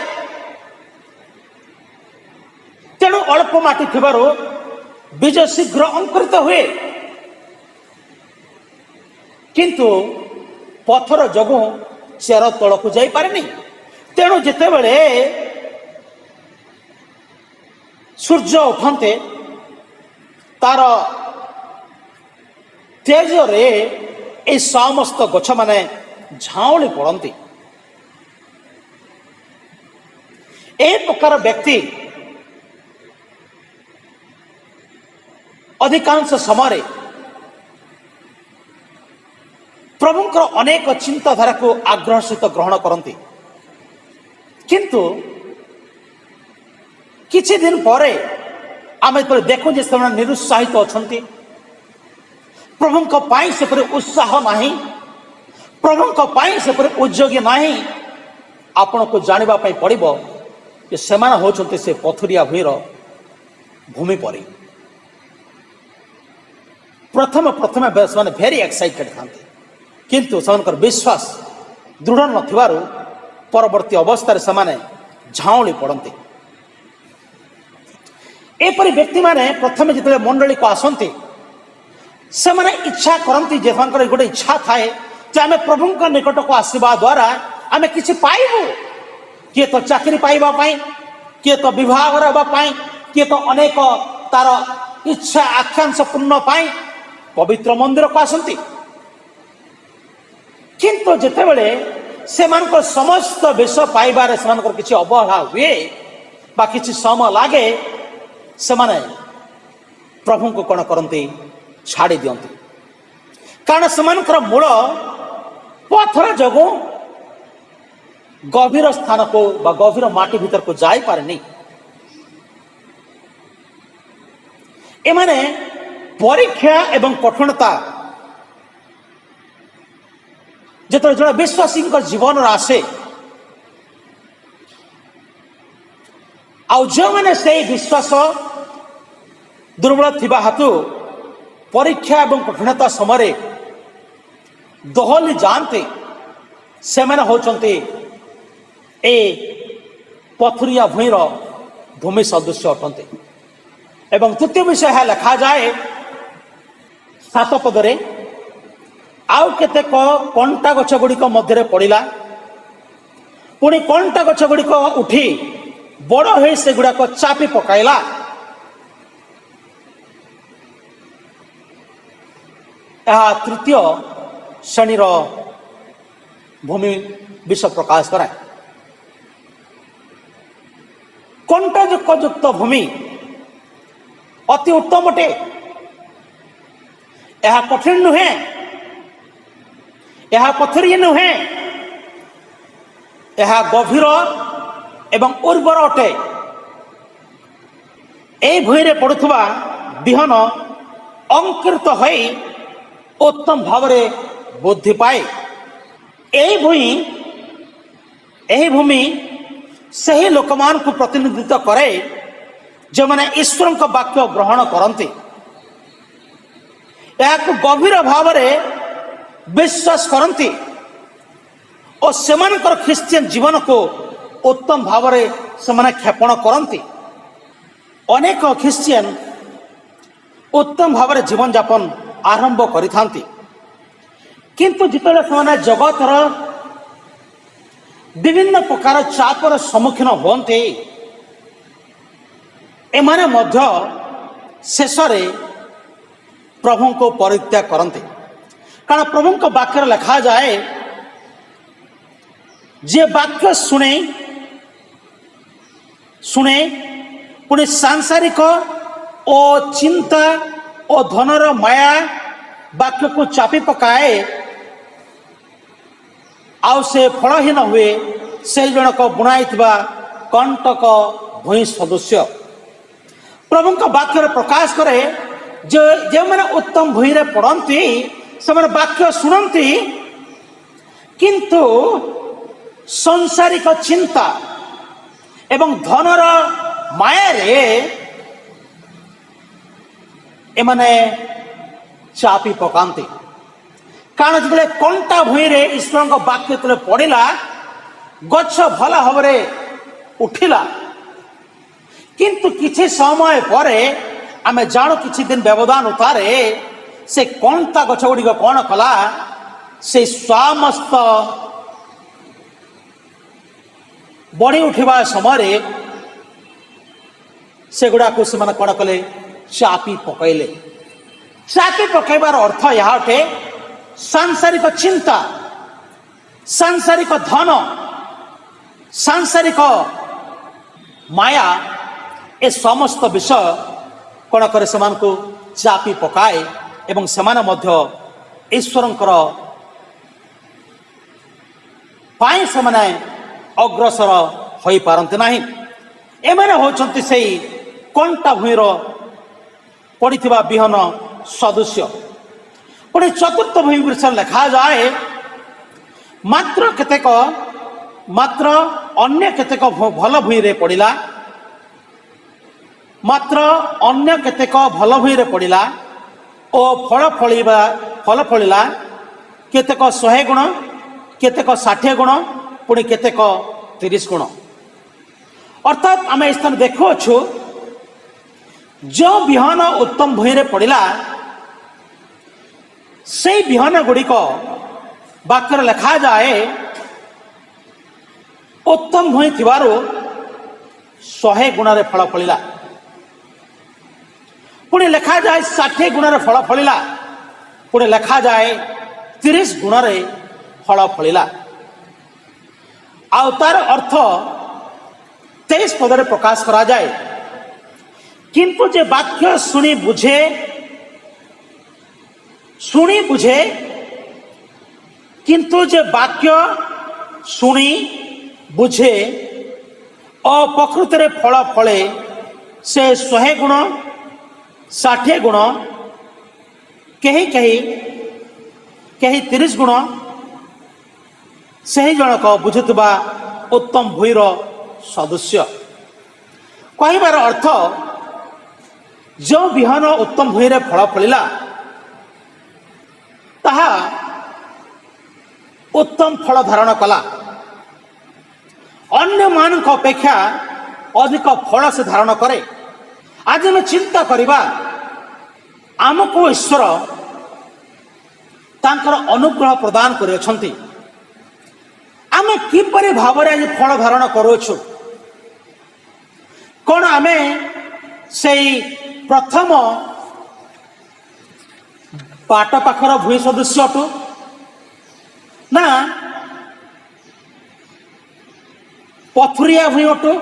तेणु अल्प माटी थिबारु बीज शीघ्र अंकुरित हुए किंतु पथर जगू चेर तलकू जाई पारेनी तेणु जितेबले सूर्य उठंते तार तेज रे ए समस्त गछ माने झाउली पड़ती ए प्रकार व्यक्ति अधिकांश समय प्रभुंकर अनेक चिंताधारा को आग्रह सहित ग्रहण करती किंतु किछि दिन पर आम देखु जे निरुत्साहित अछंती प्रभुंक पाई से परि उत्साह नाही प्रभुंक पाई से परि उद्योगी नाही आपण को जानिबा पई पड़िबो जे सेमान होचंती से पथुरिया भूईर भूमि परी प्रथम माने भेरी एक्साइटेड थांती किंतु सेमानकर विश्वास दृढ़ नथिबारु परवर्ती अवस्था से माने झाउली पड़ती एपरी व्यक्ति माने प्रथम जिते मंडली को आसती से माने इच्छा करती जे गोटे इच्छा थाए जे आम प्रभु निकट को आसवा द्वारा आम किसी पाइबू किए तो चाकरी पाइबा पाई किए तो विवाह करवाई किए तो अनेक तार इच्छा आकांक्षा पूर्ण पाई पवित्र मंदिर को आसती किंतु जितेबले से समस्त विषय पाइबार से किसी अवहेला हुए बा किसी समय लगे से माने प्रभु को कौन करती छाड़ी दियंती कारण से मूल पथर जगू गभीर स्थान को बा गभीर माटी भीतर को जाई पारे नहीं एमाने परीक्षा एवं कठिनता जो जड़े विश्वासी जीवन आसे आउ जो मैंने से विश्वास दुर्बल थिबा हेतु परीक्षा एवं कठिनता समय दोहली जानते से मैंने होचंती ए पथुरिया भूईर भूमि सदृश अटंती एवं तृतीय विषय है लिखा जाए 7 पदरे आउ केतेक कंटा गछ गुड़िक मध्य पड़ा पुणी कंटा गछ गुड़िक उठी बड़ हो से गुड़ाक चापी पकाइला। यह तृतीय श्रेणीर भूमि विषय प्रकाश कराए। कंटयुक्त भूमि अति उत्तम अटे। यह कठिन नुहे, यह पथरी नुहे, यह गभीर एवं उर्वर अटे। ए भूमि रे पड़ुवा बिहन अंकुरित हो उत्तम भाव बुद्धि पाए। यही भूमि से ही लोक मान को प्रतिनिधित्व करे जो मैंने ईश्वर का वाक्य ग्रहण करते, गभीर भाव विश्वास करती और सेमानकर ख्रिस्टियन जीवन को उत्तम भाव से क्षेपण करती। अनेक ख्रिस्टियन उत्तम भाव जीवन यापन आरंभ करिथांती, किंतु जितने से जगतर विभिन्न प्रकार चापर सम्मुखीन होते एमाने मध्य शेष प्रभु को परित्याग करते। कारण प्रभु को वाक्य लिखा जाए जे वाक्य शुणे शुणे पुणी सांसारिक और चिंता और धनर माया वाक्य को चापी पकाए आउ से फलहीन हुए से जनक बुणाई कंटक भूई सदृश्य। प्रभु का वाक्य प्रकाश करे जो जो मैंने उत्तम भूई रे पड़ती से वाक्य शुणती किंतु सांसारिक चिंता एवं धनर माया रे एमाने चापी पकांती। कारण जो कंटा भूई रे ईश्वर का वाक्य जो पड़ा गछ भल भाव उठिला, किंतु किछि समय पर आमे जाणु किछि दिन व्यवधान उतारे से कंटा गछ गुड़िक कौन कला से समस्त बढ़ी उठा समय से गुड़ा को से कौन कले चापी पकईले। चापी पकईबार अर्थ यह अटे सांसारिक चिंता, सांसारिक धन, सांसारिक माया ए समस्त विषय कौन करे से चापी पकाए एवं सेमाने मध्य ईश्वरंकर पाई सेमाने अग्रसर होई पारंते नहीं। एमाने होचंती सेई कंटा भूईर पड़िथिबा बिहन सदृश्य। पुणी चतुर्थ भूमि विषय लिखा जाए मात्र केतेक मात्र अन्य केतेक भल भूई रे पड़िला, मात्र अन्य केतेक भल भूई रे पड़िला ओ फल फलिला केतेक 100 गुण, केतेक 60 गुण, पुणी केतेक 30 गुण। अर्थात आम स्थान देखु जो बिहन उत्तम भूई रे पड़िला से बिहन गुड़िक वाक्य लिखा जाए उत्तम भूई थिबारु 100 गुण रे फल फलिला, पुणी लिखा जाए 60 गुण रे फल फलिला, पुणी लिखा जाए 30 गुण रे फल फलिला। आउ तार अर्थ 23 पद रे प्रकाश करा जाए किंतु जे वाक्य शुणी बुझे किंतु जे वाक्य शुणी बुझे और प्रकृति रे फल फले से 100 गुण 60 गुण कहीं 30 गुण से ही जनक बुझुवा उत्तम भूईर सदृश्य। कहबार अर्थ जो बिहन उत्तम भूई रे फल फलिला ताहा उत्तम फल धारण कला, अन्य मान अपेक्षा अधिक फल से धारण करे। आज हम चिंता करिबा आमको ईश्वर तांकर अनुग्रह प्रदान करियछंती, आमे किपरि भाव आज फल धारण करुछु कौन आमे से प्रथम पाट पाखर भूई सदृश अटु ना पथुरिया भूई अटु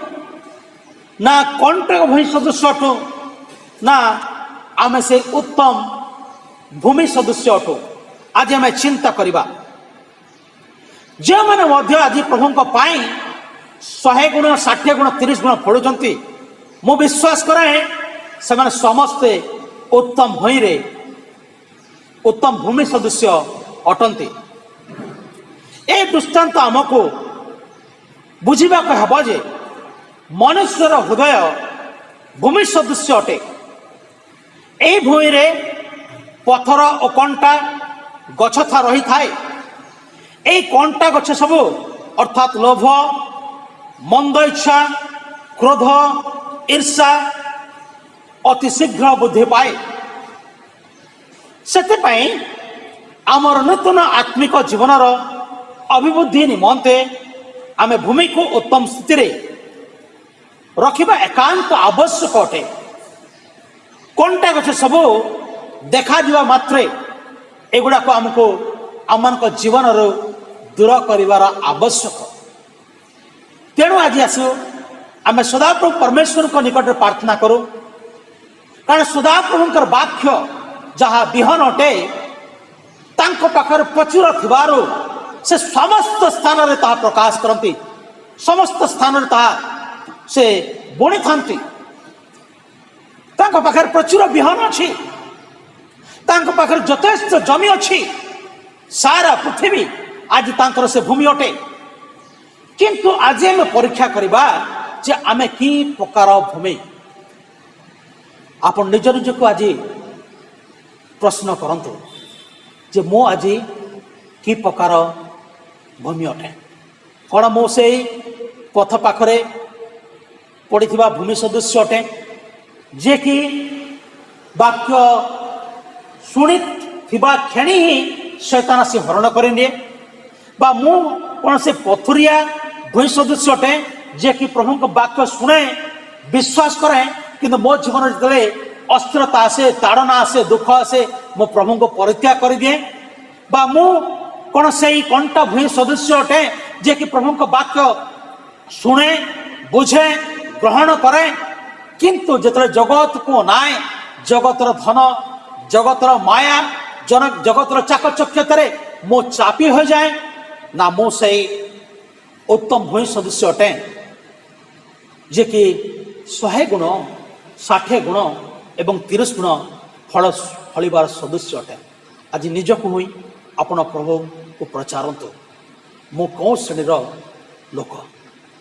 ना कंटक भूई सदृश अटु ना आमे से उत्तम भूमि सदृश अटु आज आम चिंता करवा जो मैंने आज प्रभु 100 गुण 60 गुण 30 गुण फलुंट मु विश्वास कराए से समस्ते उत्तम भूमि रे उत्तम भूमि सदृश अटंती ए दृष्टांत आमको बुझा हेब जे मनुष्यर हृदय भूमि सदृश अटे यही भूमि रे पथर और कंटा गछ था रही थाए यही कंटा गछ सब अर्थात लोभ मंद इच्छा क्रोध ईर्षा अति शीघ्र बुद्धि पाए से आमर नूतन आत्मिक जीवनर अभिवृद्धि निमंते आमे भूमि को उत्तम स्थिति रे रखिबा एकांत आवश्यक अटे कंटा गछ सब देखा दिवा मात्रे एगुड़ा को आमको आम जीवन दूर कर आवश्यक तेणु आज आसो आम सदाप्रभु परमेश्वर को निकट प्रार्थना करूं कारण सदाप्रभुंकर वाक्य जहाँ विहन अटे तांको पाखर प्रचुर थिबारो से समस्त स्थान रे ताहा प्रकाश करती समस्त स्थान रे ताहा से बुणी थांती तांको पाखर प्रचुर विहन अछि तांको पाखर यथेष्ट जमी अछि सारा पृथ्वी आज तांकर से भूमि अटे किंतु आज आम परीक्षा करवा जे आमे कि प्रकार भूमि आप निज निज को आज प्रश्न करंतु जे मो आज कि प्रकार भूमि अटे कौन मो से पथ पाखरे पड़ीथिबा भूमि सदृश अटे जे कि वाक्य शुणी थिबा क्षणी ही शैतान से हरण कर निए बा मु कौन से पथुरिया भूमि सदृश अटे जे कि प्रभु को वाक्य शुणे विश्वास करे किंतु मो जीवन जिते अस्थिरता आसे ताड़ना आसे दुख आसे मो प्रभु को परित्याग कर दिए बा मु कौन से कंटा भूमि सदृश अटे जे कि प्रभु को वाक्य शुणे बुझे ग्रहण करे किंतु जिते जगत को नाए जगतर धन जगतर माया जगतर चाकचक्यतारे मो चापी हो जाए ना मो से उत्तम भूमि सदृश अटे जे कि 100 गुण 60 गुण एवं 30 गुण फल फलिबार सदृश अटे आज निजक हुई आपण प्रभु को प्रचारतु मु कौ श्रेणीर लोक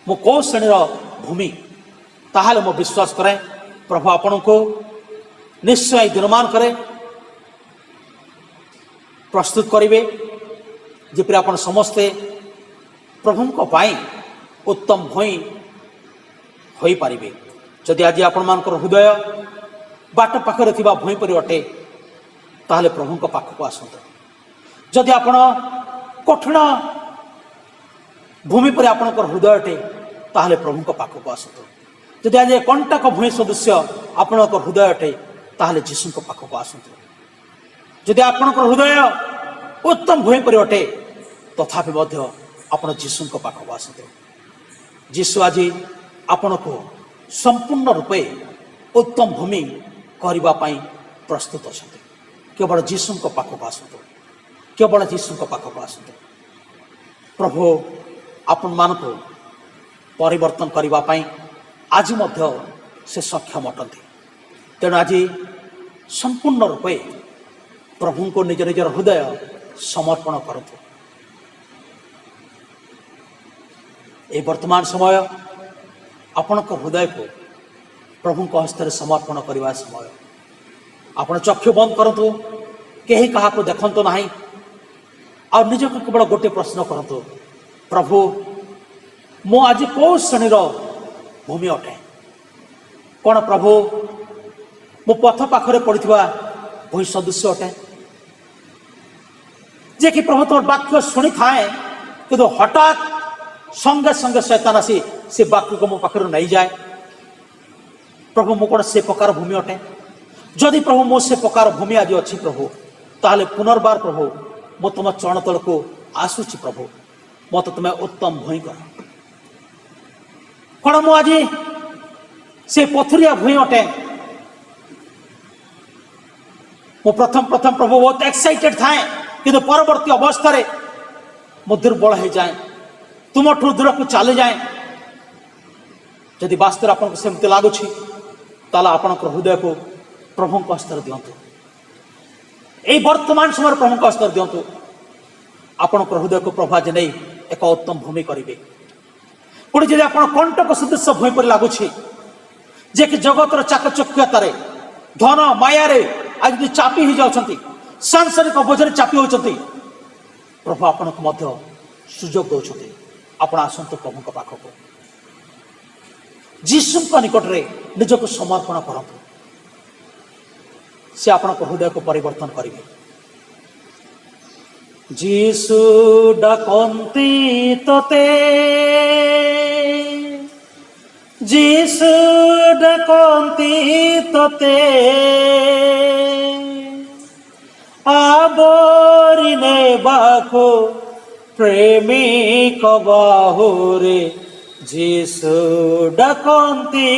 मु कौ श्रेणीर भूमि ताहले मो विश्वास करे प्रभु आपण को निश्चय दिनमान करे प्रस्तुत करेंगे जेपरि आपण समस्ते प्रभु को पाई उत्तम भूमि हो पारे जदि आज आपण मान हृदय बाट पाखरे थिबा भूमि पर अटे ताहले प्रभु को पाख को आसतु जदि आपण कठिन भूमि पर आपण हृदय अटे ताहले प्रभु को पाख को आसतु जदि आज कंटक भूमि सदृश आपण हृदय अटे ताहले जीशु को पाख को आसतु जदि आपण हृदय उत्तम भूमि पर अटे तथापि मध्य आपण जीशु को पाख को आसतु जीशु आज आपण को संपूर्ण रूपे उत्तम भूमि करबा पई प्रस्तुत अछंती केवल जीशु को पाख को आसतु केवल जीशु को पाख को आसतु प्रभु आपण मान को परिवर्तन करबा पई आज मध्य से सक्षम अटंती तेणु आज संपूर्ण रूपे प्रभु को निज निजर हृदय समर्पण करतु ए वर्तमान समय आपण हृदय को प्रभु को हस्त समर्पण करने समय आपण चक्षु बंद करतु कहीं क्या देखु ना और निज को केवल गोटे प्रश्न करतु प्रभु मो आज कौ श्रेणीर भूमि अटे कौन प्रभु मो पथ पाखरे पड़ता भूमि सदृश अटे जे कि प्रभु तुम वाक्य शुणी थाए कि हठात संगे संगे शैतान आसी से वाक्य को मो पाखर नहीं जाए। प्रभु मो कौन से प्रकार भूमि अटे जदि प्रभु मो से प्रकार भूमि आज अच्छी प्रभु ताहले पुनर्बार प्रभु मो तुम चरण तल को आसुची प्रभु मत तुम्हें उत्तम भूई कर कौन मो आज से पथुरिया भूई अटे मो प्रथम प्रथम प्रभु बहुत एक्साइटेड थाए कि परवर्ती अवस्था मो दुर्बल हो जाए तुम ठू दूर को चली जाए जदि वास्तव आपको सेमती लगुच आपण हृदय को प्रभु हस्तर दिंतु यही वर्तमान समय प्रभु हस्तर दिंतु आपण हृदय को प्रभु आज नहीं एक उत्तम भूमि करेंगे पुणी जब आप कंटक सदृश भूमि पर लगुच जे कि जगतर चाकचक्यतार धन मायार आज चापी हो जाती सांसारिक बोझे चापी होती प्रभु आपण को सुजोग दौरान आपण आसतु प्रभु पाखक जीशु निकट में निजक समर्पण करतु से आपण हृदय को परिवर्तन करेंगे। जीशु डाकंती तोते जीशु डाकंती तोते आबोरी नेबाको प्रेमिक बाहुरे जीशु डाकंती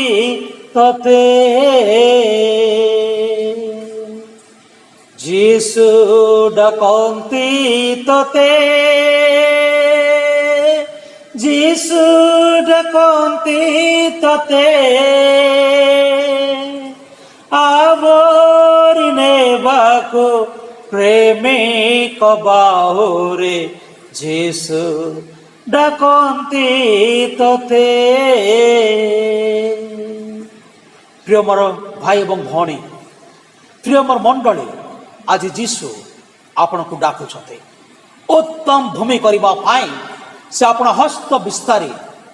तोते जीशु डाकंती तोते जीशु डाकंती तोते आबोरी नेबाको प्रेमिक बाहुरे जीशु डाकंती तोते। प्रिय मोर भाई एवं भौणी प्रिय मोर मंडली आज जीशु आपण को डाकुछते उत्तम भूमि करबा पाई से आपण हस्त विस्तारी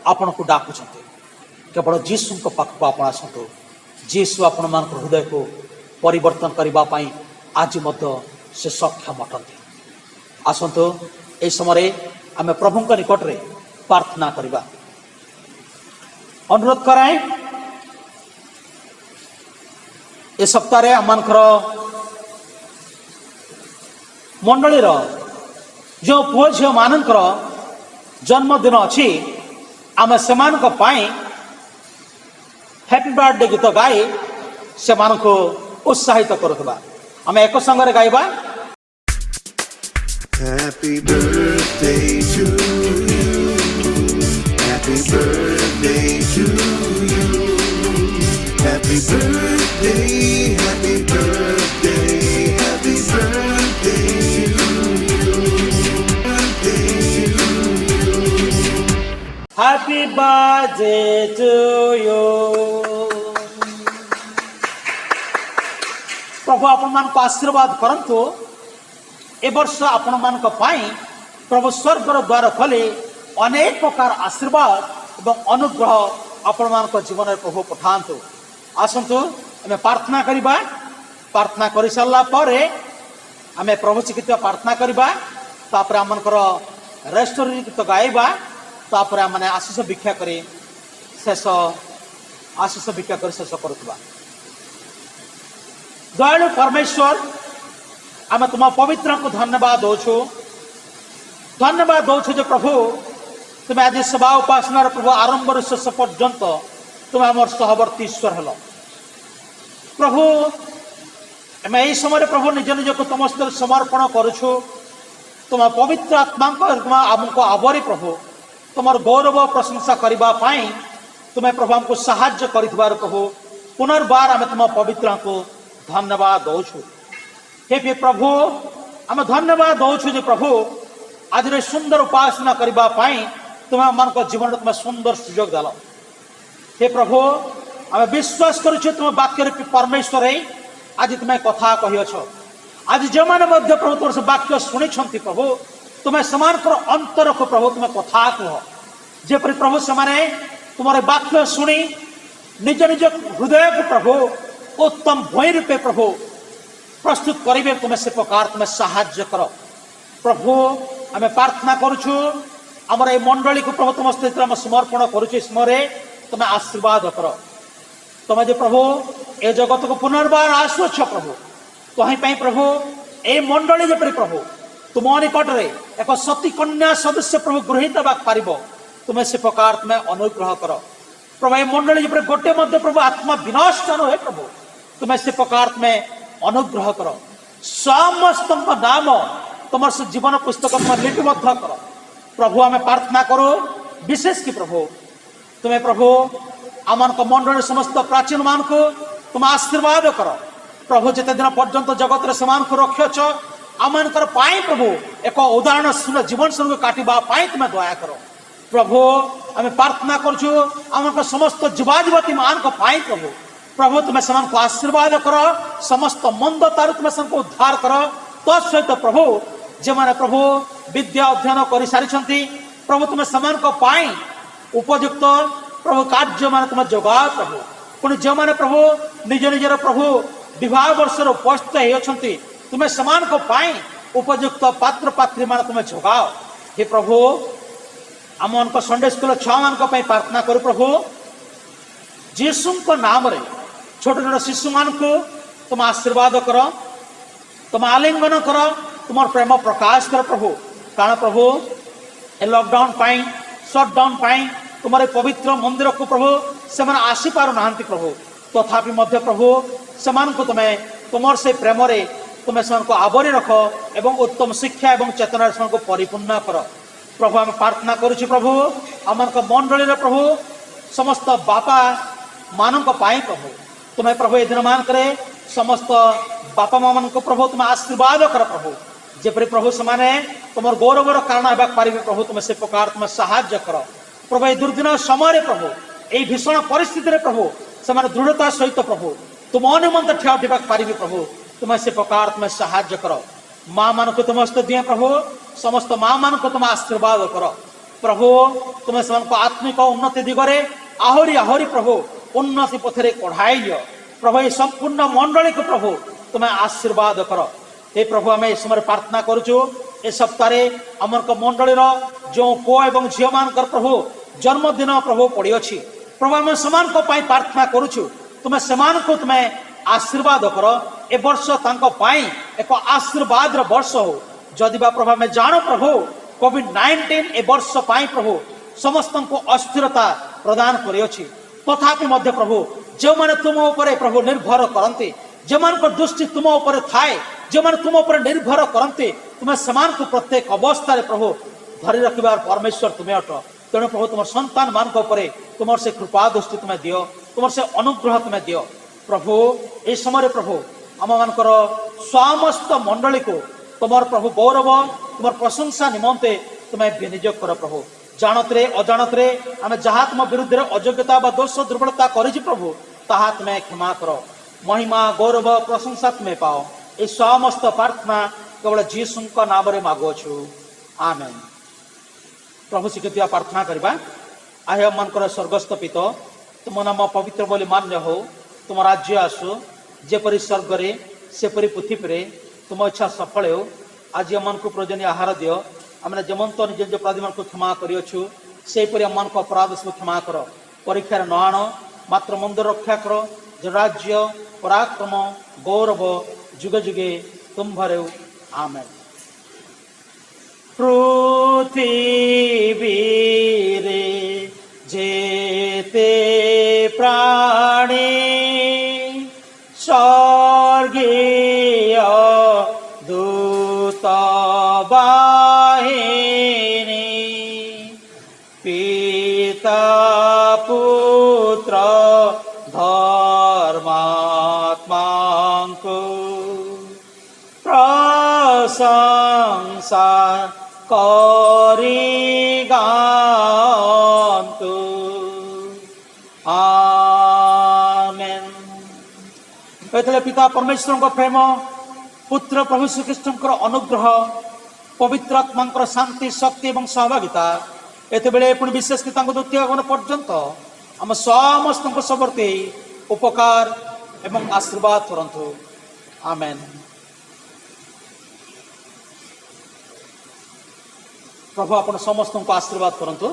आपण को डाकुछते केवल जीशु को पाखक आपण आसतु जीशु आपण मान हृदय को परिवर्तन करबा पाई आज मध्य से सक्षम अटंती आसतु ए समय आमे प्रभु निकट रे प्रार्थना करबा अनुरोध कराए ए सप्ताह रे आमनकर मंडली जो पुओ झील मानकर जन्मदिन अच्छी आम से हैप्पी बर्थडे गीत गाई से उत्साहित करुवा आम एक संगे गाइबा Happy birthday to you. Happy birthday to you. Happy birthday, happy birthday, happy birthday to you. Birthday to you. Happy birthday to you. प्रभु आपण मान को आशीर्वाद करंतु ए वर्ष आपण मान प्रभु स्वर्गर द्वार खोले अनेक प्रकार आशीर्वाद और अनुग्रह आपण मान जीवन में प्रभु पठातु आसतु आम प्रार्थना करवा प्रार्थना कर सारा पर आम प्रभु चिकित प्रार्थना करवा आमर रेस्टोर गीत गाइबा तापर आम आशीष भिक्षा कर शेष आशीष भिक्षा कर शेष करुवा दयालु परमेश्वर आम तुम पवित्र को धन्यवाद दौछु जो प्रभु तुम्हें आज सेवा उपासना प्रभु आरंभ शेष पर्यंत तुम्हें आम सहवर्ती ईश्वर हेल प्रभु आम यही समय प्रभु निज निज को तुम स्तर समर्पण करुछु तुम पवित्र आत्मा आमको आवरी प्रभु तुम गौरव प्रशंसा करने तुम्हें प्रभु आमको साहाय्य कर प्रभु पुनर्बार आम तुम पवित्र को धन्यवाद दौछु हे प्रभु आम धन्यवाद दौछु जे प्रभु आज सुंदर उपासना करने तुम्हें मान जीवन में तुम सुंदर सुजोग देल हे प्रभु आम विश्वास करुँ तुम वाक्य परमेश्वर आज तुम्हें कथा कही आज जो मैंने प्रभु तुम से वाक्य शुणी प्रभु तुम्हें समान अंतर को प्रभु तुम्हें कथा कह जेपरी प्रभु से तुम वाक्य शुणी निज निज हृदय को प्रभु उत्तम भूमि रूपे प्रभु प्रस्तुत करेंगे तुम्हें से प्रकार तुम्हें साहाय्य कर प्रभु आम प्रार्थना करुछु आमर ये मंडली को प्रभु तुम स्थित समर्पण करुचे समय तुम आशीर्वाद कर तुम जो प्रभु ए जगत को पुनर्बार आसुच प्रभु तुम प्रभु ए मंडली जपरी प्रभु तुम निकट में एक सती कन्या सदस्य प्रभु गृहीत पार तुम्हें से प्रकार तुम्हें अनुग्रह कर प्रभु ये मंडली जपरी गोटे मध्य प्रभु आत्मा विनाश न हुए प्रभु तुम्हें से प्रकार तुम्हें अनुग्रह कर समस्त नाम तुम से जीवन पुस्तक तुम लिपिबद्ध कर प्रभु आम प्रार्थना करो विशेष की प्रभु तुम्हें प्रभु आम मंडली समस्त प्राचीन मान को तुम आशीर्वाद कर प्रभु जिते दिन पर्यंत जगत रे समान को रखियछ आमनकर पाई प्रभु एक उदाहरण जीवन शैली काटिबा पाई तुम्हें दया कर प्रभु आम प्रार्थना करछु आमनकर समस्त युवा युवती मान को पाई प्रभु प्रभु तुम्हें समान को आशीर्वाद कर समस्त मंदतार तुम्हें समान को उद्धार कर तत्सहित प्रभु जे माने प्रभु विद्या अध्ययन कर सारी प्रभु तुम्हें समान को पाई उपयुक्त प्रभु कार्य मान तुम्हें जोगाओ प्रभु पुणी जो मैंने प्रभु निज निजर प्रभु विवाह वर्ष उपस्थित होती तुम्हें समान को पाई उपयुक्त पात्र पात्री मान तुम्हें जोगाओ हे प्रभु आम संडे स्कूल छुआ मान प्रार्थना करू प्रभु जीसु नाम रे छोट छोट शिशु मान को तुम आशीर्वाद कर तुम आलिंगन कर तुम प्रेम प्रकाश कर प्रभु कारण प्रभु ए लॉकडाउन पाई शटडाउन पाई तुम्हारे पवित्र मंदिर को प्रभु से आसी पार ना प्रभु तथापि मध्य प्रभु समान को तुम्हें तुम से प्रेम रे तुम्हें से आवरी रख एवं उत्तम शिक्षा एवं चेतना से परिपूर्ण कर प्रभु आम प्रार्थना करुच्छे प्रभु आम मंडली प्रभु समस्त बापा मान प्रभु तुम्हें प्रभु ये दिन मानक समस्त बापा माँ मान प्रभु तुम्हें आशीर्वाद कर प्रभु जेपरी प्रभु से तुम गौरवर कारण होगा पारे प्रभु तुम्हें से प्रकार तुम्हें साहाय्य कर प्रभु ये दुर्दिन समय प्रभु यही भीषण परिस्थिति प्रभु से दृढ़ता सहित प्रभु तुम निमंत ठिया उठा पारे प्रभु तुम्हें से प्रकार तुम्हें साहाय्य कर माँ मान को तुम हस्त दिए प्रभु समस्त माँ मान को तुम आशीर्वाद कर प्रभु तुम्हें से आत्मिक उन्नति दिगरे आहरी आहरी प्रभु उन्नति पथरे कढ़ाई लियो प्रभु ये संपूर्ण मंडली को प्रभु तुम्हें आशीर्वाद कर हे प्रभु आम इस समय प्रार्थना करुचु ए सप्ताह आम मंडलीर जो पुओ एवं झील मान प्रभु जन्मदिन प्रभु पड़ी अच्छी प्रभु आम समान प्रार्थना करुचु तुम्हें समान को तुम्हें आशीर्वाद कर ए वर्ष एक आशीर्वाद वर्ष हो जदि बा प्रभु आम जान प्रभु कोविड-19 ए वर्ष प्रभु समस्त को अस्थिरता प्रदान करियछि तथापि मध्य प्रभु जो माने तुम ऊपर प्रभु निर्भर करते जो मान दृष्टि तुम ऊपर थाए जो माने तुम ऊपर निर्भर करते तुम्हें समान को प्रत्येक अवस्था प्रभु धरी रखिबार परमेश्वर तुम्हें अट तेणु प्रभु तुम संतान मान तुम से कृपा दृष्टि तुम्हें दियो तुम से अनुग्रह तुम्हें दियो प्रभु ये समय प्रभु आम मानकर समस्त मंडली को तुम प्रभु गौरव तुम प्रशंसा निमंते तुम्हें विनियोग कर प्रभु जानतरे अजाणतरे आम जहाँ तुम विरुद्ध अयोग्यता व दोष दुर्बलता करी प्रभु ताहा तुम्हें क्षमा कर महिमा गौरव प्रशंसा तुम्हें पाओ ये समस्त प्रार्थना केवल जीसु नाम रे मागुछु आमेन। प्रभु स्वीकृत प्रार्थना करवा आहे मनकर स्वर्गस्थ पिता तुम नाम पवित्र बोली मान्य हो तुम राज्य आसु जेपरी स्वर्ग रे सेपरी पृथ्वी रे तुम इच्छा सफल हो आज मन को प्रयोजनीय आहार दियो आम जमंत निज निज अपराधी मान को क्षमा करियछु सेपरी आम मन को अपराध सब क्षमा कर परीक्षार न आण मात्र मंदिर रक्षा कर जो राज्य पराक्रम गौरव जुगे जुगे तुम भरे आमेन। पृथ्वी रे जेते प्राणी स्वर्गीय दूत बाहिनी पिता पुत्र धर्मात्मांको प्रशंसा करिगान्तु आमेन। एतले पिता परमेश्वर को प्रेम पुत्र प्रभु श्रीकृष्ण अनुग्रह पवित्र आत्मा शांति शक्ति और सहभागिता एत बेले पुणी विशेष द्वितीय आगमन पर्यंत आम समस्त सबर्ती उपकार एवं आशीर्वाद करंतु आमेन। प्रभु आपण समस्त को आशीर्वाद करंतु।